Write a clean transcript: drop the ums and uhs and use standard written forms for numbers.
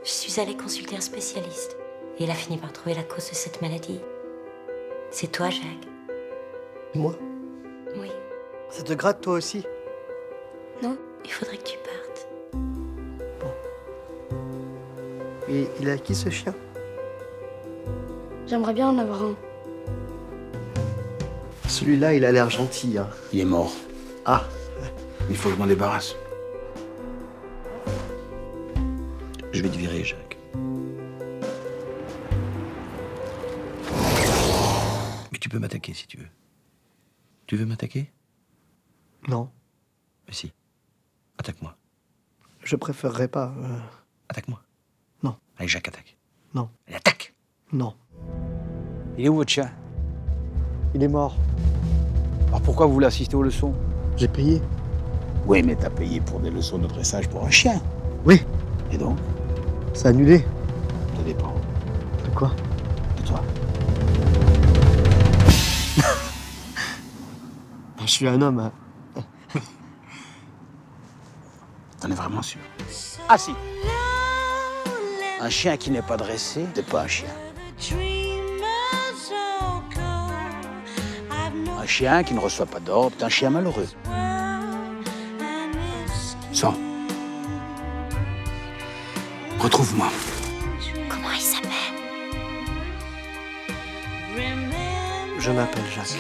Je suis allée consulter un spécialiste. Et il a fini par trouver la cause de cette maladie. C'est toi, Jacques. Moi? Oui. Ça te gratte, toi aussi? Non, il faudrait que tu partes. Et il a qui, ce chien? J'aimerais bien en avoir un. Celui-là, il a l'air gentil, hein. Il est mort. Ah. Il faut que je m'en débarrasse. Je vais te virer, Jacques. Mais tu peux m'attaquer si tu veux. Tu veux m'attaquer? Non. Mais si. Attaque-moi. Je préférerais pas. Attaque-moi. Non. Allez, Jacques, attaque. Non. Allez, attaque! Non. Il est où votre chien? Il est mort. Alors pourquoi vous voulez assister aux leçons? J'ai payé. Oui, mais t'as payé pour des leçons de dressage pour un chien. Oui. Et donc? C'est annulé. Ça dépend. De quoi? De toi. Je suis un homme, hein. T'en es vraiment sûr? Ah si. Un chien qui n'est pas dressé, c'est pas un chien. Un chien qui ne reçoit pas d'ordre, c'est un chien malheureux. Sors. Retrouve-moi. Comment il s'appelle? Je m'appelle Jacques.